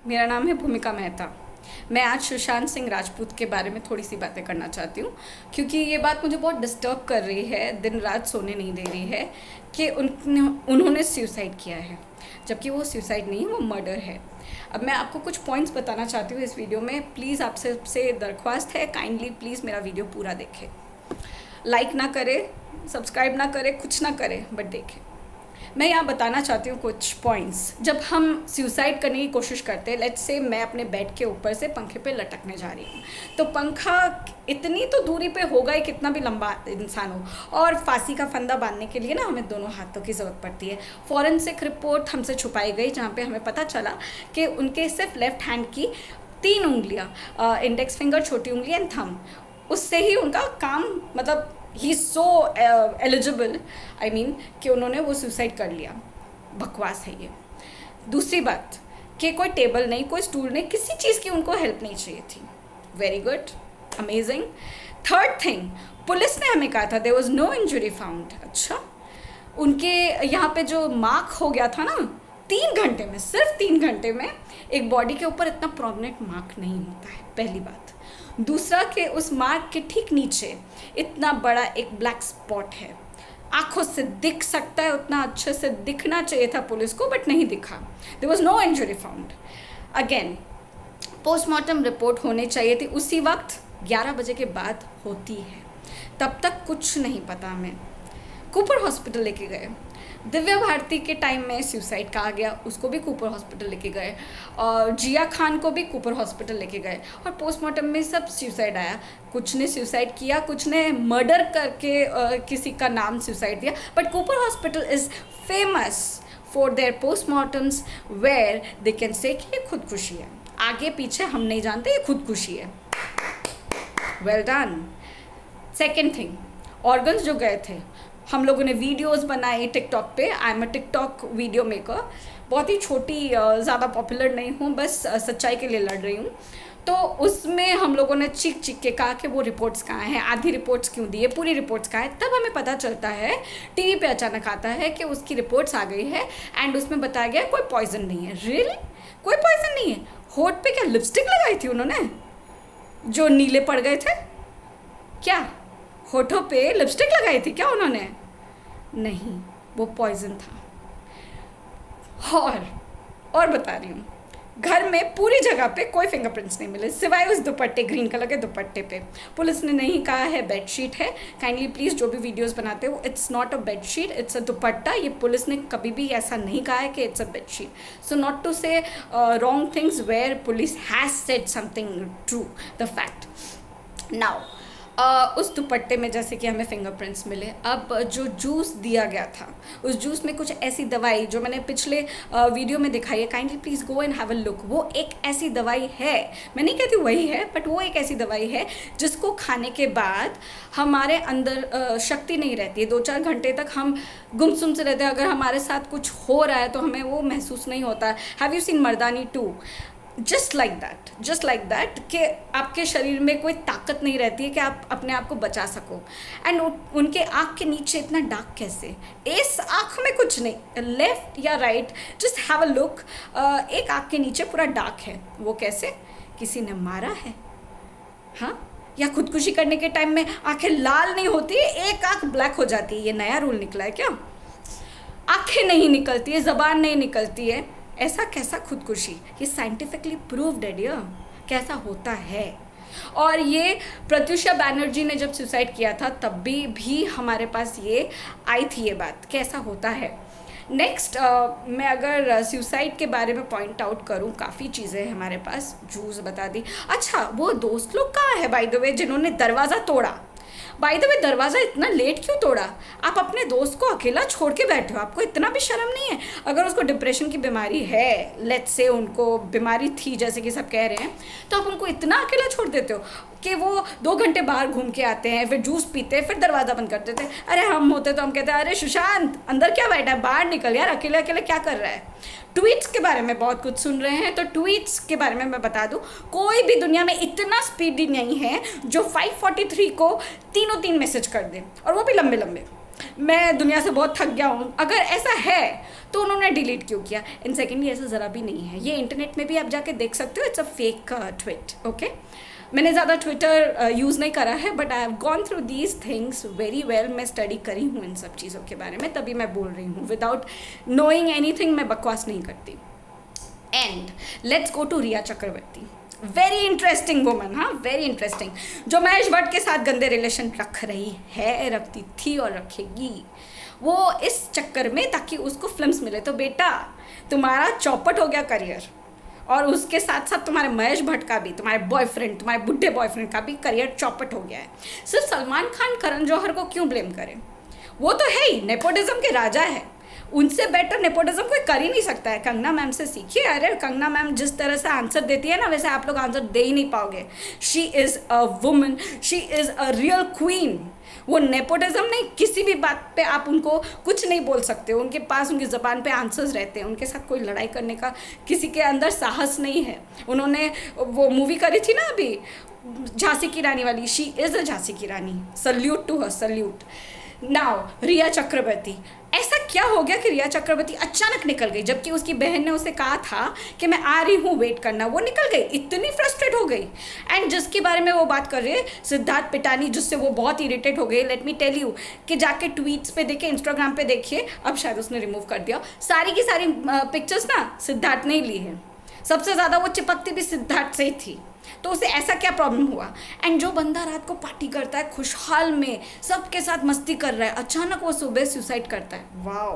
मेरा नाम है भूमिका मेहता। मैं आज सुशांत सिंह राजपूत के बारे में थोड़ी सी बातें करना चाहती हूँ, क्योंकि ये बात मुझे बहुत डिस्टर्ब कर रही है, दिन रात सोने नहीं दे रही है कि उन्होंने सुसाइड किया है, जबकि वो सुसाइड नहीं, वो मर्डर है। अब मैं आपको कुछ पॉइंट्स बताना चाहती हूँ इस वीडियो में। प्लीज़ आपसे दरख्वास्त है, काइंडली प्लीज़ मेरा वीडियो पूरा देखें। लाइक ना करे, सब्सक्राइब ना करे, कुछ ना करे, बट देखें। मैं यहाँ बताना चाहती हूँ कुछ पॉइंट्स। जब हम सुसाइड करने की कोशिश करते हैं, लेट्स से मैं अपने बेड के ऊपर से पंखे पे लटकने जा रही हूँ, तो पंखा इतनी तो दूरी पे होगा ही, कितना भी लंबा इंसान हो, और फांसी का फंदा बांधने के लिए ना हमें दोनों हाथों की ज़रूरत पड़ती है। फॉरेंसिक रिपोर्ट हमसे छुपाई गई, जहाँ पे हमें पता चला कि उनके सिर्फ लेफ्ट हैंड की 3 उंगलियाँ, इंडेक्स फिंगर, छोटी उंगली एंड थंब, उससे ही उनका काम, मतलब he is so eligible, I mean कि उन्होंने वो सुसाइड कर लिया। बकवास है ये। दूसरी बात कि कोई टेबल नहीं, कोई स्टूल नहीं, किसी चीज़ की उनको हेल्प नहीं चाहिए थी। Very good, amazing. Third thing, police ने हमें कहा था there was no injury found. अच्छा, उनके यहाँ पे जो मार्क हो गया था ना, 3 घंटे में, सिर्फ 3 घंटे में एक बॉडी के ऊपर इतना प्रोमिनेंट मार्क नहीं होता है, पहली बात। दूसरा कि उस मार्क के ठीक नीचे इतना बड़ा एक ब्लैक स्पॉट है, आंखों से दिख सकता है, उतना अच्छे से दिखना चाहिए था पुलिस को, बट नहीं दिखा। There was no injury found. Again, postmortem report होनी चाहिए थी उसी वक्त, 11 बजे के बाद होती है, तब तक कुछ नहीं पता हमें। कूपर हॉस्पिटल लेके गए, दिव्या भारती के टाइम में सुसाइड कहा गया, उसको भी कूपर हॉस्पिटल लेके गए, और जिया खान को भी कूपर हॉस्पिटल लेके गए, और पोस्टमार्टम में सब सुसाइड आया। कुछ ने सुसाइड किया, कुछ ने मर्डर करके किसी का नाम सुसाइड दिया, but Cooper hospital is famous for their postmortems where they can say कि ये खुदकुशी है। आगे पीछे हम नहीं जानते, ये खुदकुशी है। Well done. Second thing, organs जो गए थे, हम लोगों ने वीडियोस बनाई टिकटॉक पे। I am a TikTok video maker, बहुत ही छोटी, ज़्यादा पॉपुलर नहीं हूँ, बस सच्चाई के लिए लड़ रही हूँ। तो उसमें हम लोगों ने चीख चीख के कहा कि वो रिपोर्ट्स कहाँ हैं, आधी रिपोर्ट्स क्यों दी है, पूरी रिपोर्ट्स कहाँ है। तब हमें पता चलता है, टीवी पे अचानक आता है कि उसकी रिपोर्ट्स आ गई है, एंड उसमें बताया गया कोई पॉइजन नहीं है। रियली? कोई पॉइजन नहीं है? होठ पे क्या लिपस्टिक लगाई थी उन्होंने जो नीले पड़ गए थे? क्या होठों पे लिपस्टिक लगाई थी क्या उन्होंने? नहीं, वो पॉइजन था। और बता रही हूँ, घर में पूरी जगह पे कोई फिंगरप्रिंट्स नहीं मिले, सिवाय उस दुपट्टे, ग्रीन कलर के दुपट्टे पे। पुलिस ने नहीं कहा है बेडशीट है। काइंडली प्लीज़ जो भी वीडियोस बनाते हो, it's not a bedsheet, it's a दुपट्टा। ये पुलिस ने कभी भी ऐसा नहीं कहा है कि it's a bedsheet. So not to say wrong things where police has said something true, the fact. Now उस दुपट्टे में जैसे कि हमें फिंगरप्रिंट्स मिले। अब जो जूस दिया गया था, उस जूस में कुछ ऐसी दवाई जो मैंने पिछले वीडियो में दिखाई है, kindly please go and have a look. वो एक ऐसी दवाई है, मैं नहीं कहती वही है, बट वो एक ऐसी दवाई है जिसको खाने के बाद हमारे अंदर शक्ति नहीं रहती है। 2-4 घंटे तक हम गुमसुम से रहते हैं। अगर हमारे साथ कुछ हो रहा है तो हमें वो महसूस नहीं होता है। Have you seen Mardaani 2? Just like that कि आपके शरीर में कोई ताकत नहीं रहती है कि आप अपने आप को बचा सको। एंड उनके आँख के नीचे इतना डार्क कैसे? इस आँख में कुछ नहीं, लेफ्ट या right, just have a look. एक आँख के नीचे पूरा डार्क है। वो कैसे? किसी ने मारा है, हाँ? या खुदकुशी करने के टाइम में आँखें लाल नहीं होती, एक आँख ब्लैक हो जाती है। ये नया रूल निकला है क्या? आँखें नहीं निकलती है, ज़बान नहीं निकलती है, ऐसा कैसा खुदकुशी? ये साइंटिफिकली प्रूव्ड है डियर, कैसा होता है। और ये प्रत्युषा बैनर्जी ने जब सुसाइड किया था, तब भी हमारे पास ये आई थी ये बात, कैसा होता है। नेक्स्ट, मैं अगर सुसाइड के बारे में पॉइंट आउट करूं, काफ़ी चीज़ें हैं हमारे पास। जूस बता दी। अच्छा, वो दोस्त लोग कहाँ है बाय द वे जिन्होंने दरवाज़ा तोड़ा? बाय द वे, दरवाज़ा इतना लेट क्यों तोड़ा? आप अपने दोस्त को अकेला छोड़ के बैठे हो, आपको इतना भी शर्म नहीं है? अगर उसको डिप्रेशन की बीमारी है, लेट्स से उनको बीमारी थी जैसे कि सब कह रहे हैं, तो आप उनको इतना अकेला छोड़ देते हो कि वो 2 घंटे बाहर घूम के आते हैं, फिर जूस पीते हैं, फिर दरवाज़ा बंद कर देते हैं। अरे हम होते तो हम कहते हैं, अरे सुशांत अंदर क्या बैठा है, बाहर निकल यार, अकेले अकेले क्या कर रहा है। ट्वीट्स के बारे में बहुत कुछ सुन रहे हैं, तो ट्वीट्स के बारे में मैं बता दूं, कोई भी दुनिया में इतना स्पीडी नहीं है जो 543 को 3 मैसेज कर दे, और वो भी लंबे लंबे। मैं दुनिया से बहुत थक गया हूँ, अगर ऐसा है तो उन्होंने डिलीट क्यों किया? एंड सेकेंडली ऐसा ज़रा भी नहीं है, ये इंटरनेट में भी आप जाके देख सकते हो, it's a fake tweet. Okay, मैंने ज़्यादा ट्विटर यूज़ नहीं करा है, but I have gone through these things very well. मैं स्टडी करी हूँ इन सब चीज़ों के बारे में, तभी मैं बोल रही हूँ। विदाउट नोइंग एनीथिंग मैं बकवास नहीं करती। And let's go to Rhea Chakraborty, very interesting woman, हाँ वेरी इंटरेस्टिंग, जो महेश भट्ट के साथ गंदे रिलेशन रख रही है, रखती थी और रखेगी, वो इस चक्कर में ताकि उसको फिल्म्स मिले। तो बेटा तुम्हारा चौपट हो गया करियर, और उसके साथ साथ तुम्हारे महेश भट्ट का भी, तुम्हारे बॉयफ्रेंड, तुम्हारे बुढ़े बॉयफ्रेंड का भी करियर चौपट हो गया है। सिर्फ सलमान खान करण जौहर को क्यों ब्लेम करें? वो तो है ही नेपोटिज्म के राजा है, उनसे बेटर नेपोटिज्म कोई कर ही नहीं सकता है। कंगना मैम से सीखिए। अरे कंगना मैम जिस तरह से आंसर देती है ना, वैसे आप लोग आंसर दे ही नहीं पाओगे। She is a woman, she is a real queen. वो नेपोटिज्म नहीं, किसी भी बात पे आप उनको कुछ नहीं बोल सकते हो, उनके पास उनकी ज़बान पे आंसर्स रहते हैं, उनके साथ कोई लड़ाई करने का किसी के अंदर साहस नहीं है। उन्होंने वो मूवी करी थी ना अभी, झांसी की रानी वाली, शी इज़ अ झांसी की रानी, salute to her, salute. Now Rhea Chakraborty, ऐसा क्या हो गया कि रिया चक्रवर्ती अचानक निकल गई, जबकि उसकी बहन ने उसे कहा था कि मैं आ रही हूँ, वेट करना। वो निकल गई, इतनी फ्रस्ट्रेट हो गई। एंड जिसके बारे में वो बात कर रही है, सिद्धार्थ पिटानी, जिससे वो बहुत इरिटेट हो गई। लेट मी टेल यू कि जाके ट्वीट्स पे देखिए, इंस्टाग्राम पे देखिए, अब शायद उसने रिमूव कर दिया, सारी की सारी पिक्चर्स ना सिद्धार्थ ने ही ली है। सबसे ज़्यादा वो चिपकती भी सिद्धार्थ से ही थी, तो उसे ऐसा क्या प्रॉब्लम हुआ? एंड जो बंदा रात को पार्टी करता है, खुशहाल में सबके साथ मस्ती कर रहा है, अचानक वो सुबह सुसाइड करता है। Wow,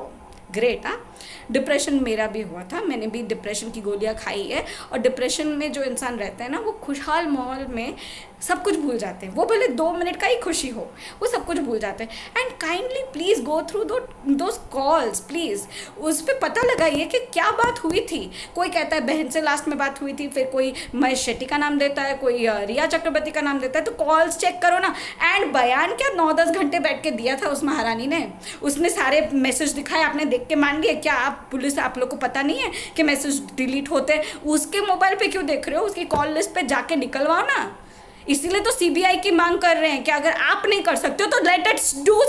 great. हाँ, डिप्रेशन मेरा भी हुआ था, मैंने भी डिप्रेशन की गोलियां खाई है। और डिप्रेशन में जो इंसान रहते हैं ना, वो खुशहाल माहौल में सब कुछ भूल जाते हैं। वो भले 2 मिनट का ही खुशी हो, वो सब कुछ भूल जाते हैं। And kindly please go through those calls, please उस पर पता लगाइए कि क्या बात हुई थी। कोई कहता है बहन से लास्ट में बात हुई थी, फिर कोई महेश शेट्टी का नाम देता है, कोई रिया चक्रवर्ती का नाम देता है, तो कॉल्स चेक करो ना। एंड बयान क्या 9-10 घंटे बैठ के दिया था उस महारानी ने, उसने सारे मैसेज दिखाए, आपने देख के मान लिए क्या? आप पुलिस, आप लोग को पता नहीं है कि मैसेज डिलीट होते हैं? उसके मोबाइल पे क्यों देख रहे हो? उसकी कॉल लिस्ट पे जाके निकलवाओ ना। इसीलिए तो सीबीआई की मांग कर रहे हैं कि अगर आप नहीं कर सकते हो तो let us do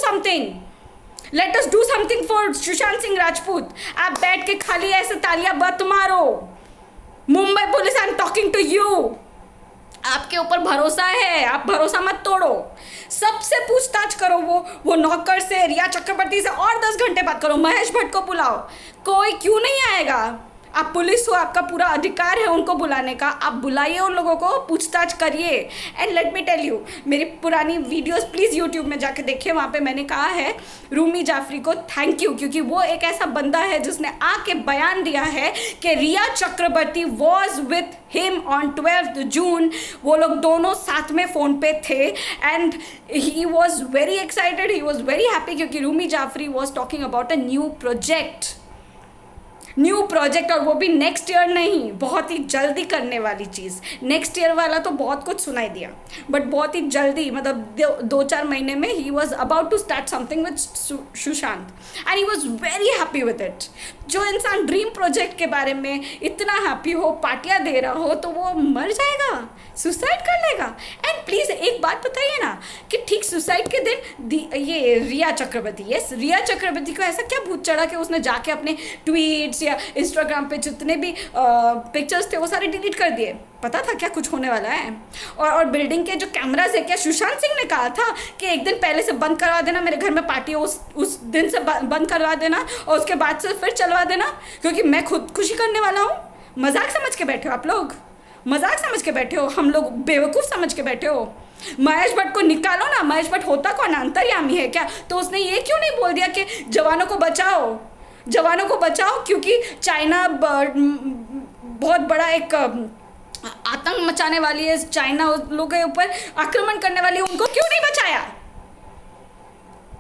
something for Sushant Singh Rajput. आप बैठ के खाली ऐसे तालियां मत मारो। Mumbai police, I am talking to you, आपके ऊपर भरोसा है, आप भरोसा मत तोड़ो। सबसे पूछताछ करो, वो नौकर से, रिया चक्रवर्ती से, और 10 घंटे बात करो। महेश भट्ट को बुलाओ, कोई क्यों नहीं आएगा? आप पुलिस हो, आपका पूरा अधिकार है उनको बुलाने का, आप बुलाइए उन लोगों को, पूछताछ करिए। And let me tell you, मेरी पुरानी वीडियोस प्लीज़ यूट्यूब में जाके देखिए, वहाँ पे मैंने कहा है रूमी जाफरी को थैंक यू, क्योंकि वो एक ऐसा बंदा है जिसने आके बयान दिया है कि Rhea Chakraborty was with him on 12 June. वो लोग दोनों साथ में फ़ोन पे थे and he was very excited, he was very happy, क्योंकि Rumi Jafri was talking about a new project, और वो भी नेक्स्ट ईयर नहीं, बहुत ही जल्दी करने वाली चीज़। नेक्स्ट ईयर वाला तो बहुत कुछ सुनाई दिया, बट बहुत ही जल्दी, मतलब 2-4 महीने में he was about to start something with Sushant and he was very happy with it. जो इंसान ड्रीम प्रोजेक्ट के बारे में इतना हैप्पी हो, पार्टियाँ दे रहा हो, तो वो मर जाएगा, सुसाइड कर लेगा। एंड प्लीज़ एक बात बताइए ना कि ठीक सुसाइड के दिन ये रिया चक्रवर्ती को ऐसा क्या भूत चढ़ा कि उसने जाके अपने ट्वीट्स या इंस्टाग्राम पे जितने भी पिक्चर्स थे वो सारे डिलीट कर दिए? पता था क्या कुछ होने वाला है? और बिल्डिंग के जो कैमराज है, क्या सुशांत सिंह ने कहा था कि एक दिन पहले से बंद करवा देना, मेरे घर में पार्टी हो उस दिन से बंद करवा देना और उसके बाद से फिर चलवा देना, क्योंकि मैं खुद खुशी करने वाला हूँ? मजाक समझ के बैठे हो आप लोग, मजाक समझ के बैठे हो, हम लोग बेवकूफ़ समझ के बैठे हो। महेश भट्ट को निकालो ना, महेश भट्ट होता कौन, अंतर्यामी है क्या? तो उसने ये क्यों नहीं बोल दिया कि जवानों को बचाओ, क्योंकि चाइना बहुत बड़ा एक आतंक मचाने वाली है, चाइना लोगों के ऊपर आक्रमण करने वाली है, उनको क्यों नहीं बचाया?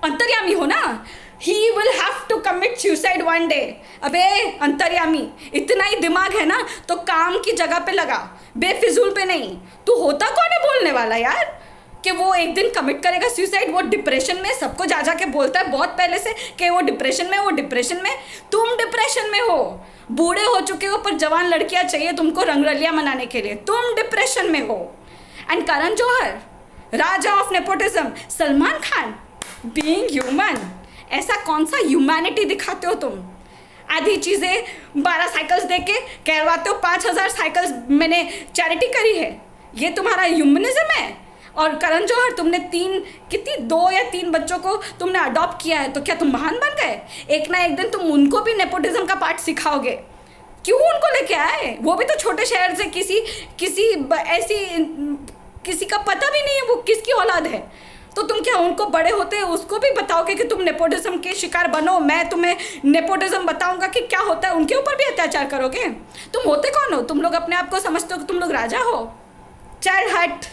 अंतर्यामी हो ना। He will have to commit suicide one day। अबे अंतर्यामी, इतना ही दिमाग है ना तो काम की जगह पे लगा, बेफिजूल पे नहीं। तू होता कौन है बोलने वाला यार कि वो एक दिन कमिट करेगा सुसाइड? वो डिप्रेशन में, सबको जा के बोलता है बहुत पहले से कि वो डिप्रेशन में। तुम डिप्रेशन में हो, बूढ़े हो चुके हो, पर जवान लड़कियां चाहिए तुमको रंगरलियां मनाने के लिए, तुम डिप्रेशन में हो। And Karan Johar, raja of nepotism, Salman Khan, being human, ऐसा कौन सा ह्यूमैनिटी दिखाते हो तुम? आधी चीज़ें 12 साइकिल्स दे के कहवाते हो 5,000 साइकिल्स मैंने चैरिटी करी है, ये तुम्हारा ह्यूमनिज्म है? और करण जौहर, तुमने 2 या 3 बच्चों को तुमने अडॉप्ट किया है, तो क्या तुम महान बन गए? एक ना एक दिन तुम उनको भी नेपोटिज्म का पार्ट सिखाओगे। क्यों उनको लेके आए? वो भी तो छोटे शहर से किसी का पता भी नहीं है वो किसकी औलाद है। तो तुम क्या उनको बड़े होते उसको भी बताओगे कि तुम नेपोटिज्म के शिकार बनो? मैं तुम्हें नेपोटिज्म बताऊंगा कि क्या होता है, उनके ऊपर भी अत्याचार करोगे? तुम होते कौन हो? तुम लोग अपने आप को समझते हो कि तुम लोग राजा हो? चल हट,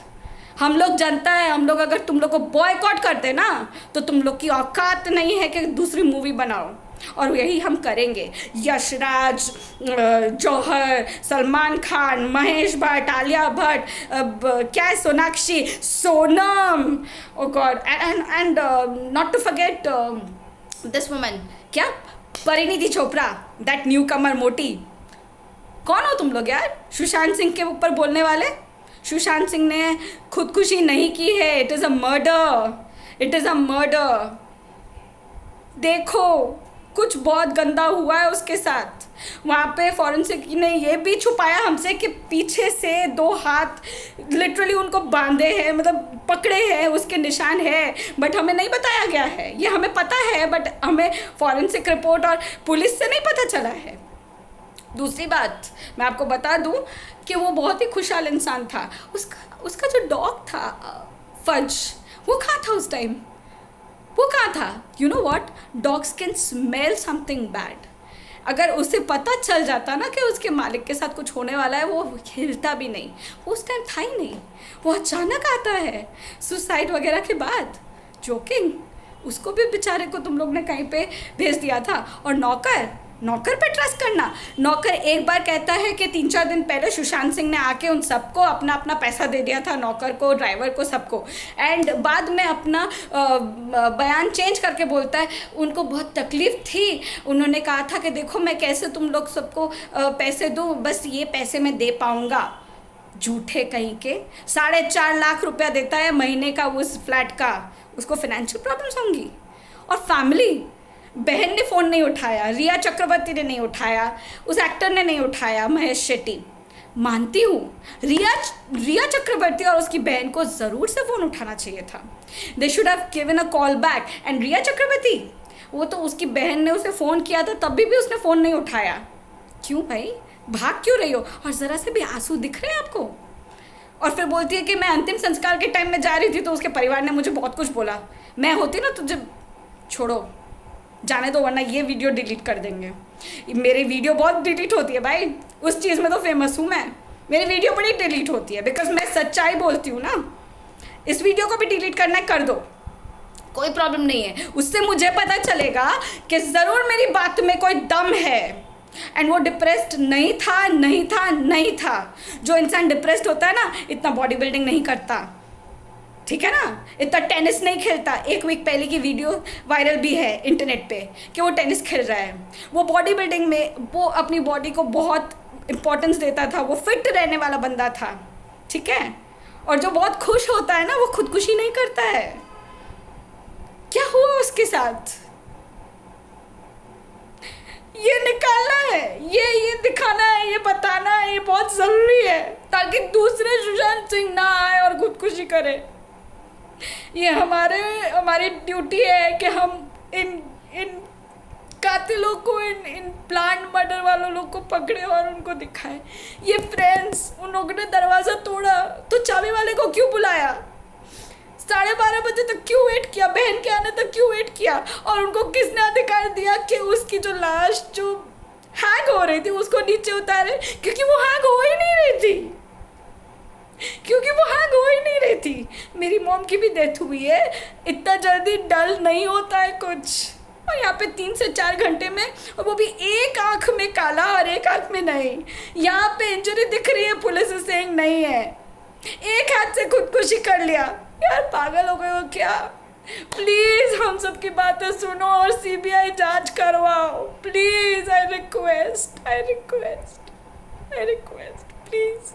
हम लोग जनता है। हम लोग अगर तुम लोग को बॉयकॉट करते ना तो तुम लोग की औकात नहीं है कि दूसरी मूवी बनाओ, और यही हम करेंगे। यशराज, जौहर, सलमान खान, महेश भट्ट, आलिया भट्ट, क्या है, Sonakshi, Sonam, oh God, and not to forget this woman, क्या, Parineeti Chopra, that new comer मोटी। कौन हो तुम लोग यार सुशांत सिंह के ऊपर बोलने वाले? सुशांत सिंह ने खुदकुशी नहीं की है, it is a murder, it is a murder. देखो कुछ बहुत गंदा हुआ है उसके साथ। वहाँ पे फॉरेंसिक ने ये भी छुपाया हमसे कि पीछे से 2 हाथ लिटरली उनको बांधे हैं, मतलब पकड़े हैं, उसके निशान है, बट हमें नहीं बताया गया है। ये हमें पता है बट हमें फॉरेंसिक रिपोर्ट और पुलिस से नहीं पता चला है। दूसरी बात मैं आपको बता दूं कि वो बहुत ही खुशहाल इंसान था। उसका जो डॉग था फज, वो कहाँ था उस टाइम? वो कहाँ था? You know what, dogs can smell something bad. अगर उसे पता चल जाता ना कि उसके मालिक के साथ कुछ होने वाला है, वो हिलता भी नहीं। वो उस टाइम था ही नहीं, वो अचानक आता है सुसाइड वगैरह के बाद। जोकिंग, उसको भी बेचारे को तुम लोग ने कहीं पे भेज दिया था। और नौकर पे ट्रस्ट करना। नौकर एक बार कहता है कि 3-4 दिन पहले सुशांत सिंह ने आके उन सबको अपना अपना पैसा दे दिया था, नौकर को, ड्राइवर को, सबको, एंड बाद में अपना बयान चेंज करके बोलता है उनको बहुत तकलीफ़ थी, उन्होंने कहा था कि देखो मैं कैसे तुम लोग सबको पैसे दूँ, बस ये पैसे मैं दे पाऊँगा। झूठे कहीं के 4.5 लाख रुपया देता है महीने का उस फ्लैट का। उसको फाइनेंशियल प्रॉब्लम्स होंगी। और फैमिली, बहन ने फ़ोन नहीं उठाया, रिया चक्रवर्ती ने नहीं उठाया, उस एक्टर ने नहीं उठाया, महेश शेट्टी। मानती हूँ रिया चक्रवर्ती और उसकी बहन को ज़रूर से फ़ोन उठाना चाहिए था। They should have given a call back. And Rhea Chakraborty, वो तो उसकी बहन ने उसे फ़ोन किया था तभी भी उसने फ़ोन नहीं उठाया। क्यों भाई, भाग क्यों रही हो? और ज़रा से भी आंसू दिख रहे हैं आपको? और फिर बोलती है कि मैं अंतिम संस्कार के टाइम में जा रही थी तो उसके परिवार ने मुझे बहुत कुछ बोला। मैं होती ना तुझे, छोड़ो, जाने दो, वरना ये वीडियो डिलीट कर देंगे। मेरी वीडियो बहुत डिलीट होती है भाई, उस चीज़ में तो फेमस हूँ मैं। मेरी वीडियो बड़ी डिलीट होती है बिकॉज मैं सच्चाई बोलती हूँ ना। इस वीडियो को भी डिलीट करना है, कर दो, कोई प्रॉब्लम नहीं है। उससे मुझे पता चलेगा कि ज़रूर मेरी बात में कोई दम है। एंड वो डिप्रेस्ड नहीं था। जो इंसान डिप्रेस्ड होता है ना, इतना बॉडी बिल्डिंग नहीं करता, ठीक है ना, इतना टेनिस नहीं खेलता। 1 वीक पहले की वीडियो वायरल भी है इंटरनेट पे कि वो टेनिस खेल रहा है। वो बॉडी बिल्डिंग में वो अपनी बॉडी को बहुत इम्पोर्टेंस देता था, वो फिट रहने वाला बंदा था, ठीक है। और जो बहुत खुश होता है ना, वो खुदकुशी नहीं करता है। क्या हुआ उसके साथ? ये निकालना है, ये दिखाना है, ये बताना है, ये बहुत ज़रूरी है ताकि दूसरे सुशांत सिंह ना आए और खुदकुशी करे। ये हमारी ड्यूटी है कि हम इन कातिलों को, इन प्लांट मर्डर वालों लोग को पकड़े और उनको दिखाएं। ये फ्रेंड्स, उन लोगों ने दरवाज़ा तोड़ा तो चाबी वाले को क्यों बुलाया? 12:30 बजे तक क्यों वेट किया? बहन के आने तक क्यों वेट किया? और उनको किसने अधिकार दिया कि उसकी जो लाश जो हैंग हो रही थी उसको नीचे उतारे? क्योंकि वो हैंग हो ही नहीं रही थी। मेरी मॉम की भी डेथ हुई है। इतना जल्दी डल नहीं होता है कुछ। और यहाँ पे 3 से 4 घंटे में, और वो भी एक आँख में काला और एक आँख में नहीं। यहाँ पे इंजरी दिख रही है, पुलिस सेइंग नहीं है। एक हाथ से खुदकुशी कर लिया। यार पागल हो गए हो क्या? प्लीज़ हम सब की बातें सुनो और CBI जांच करवाओ प्लीज़। I request please.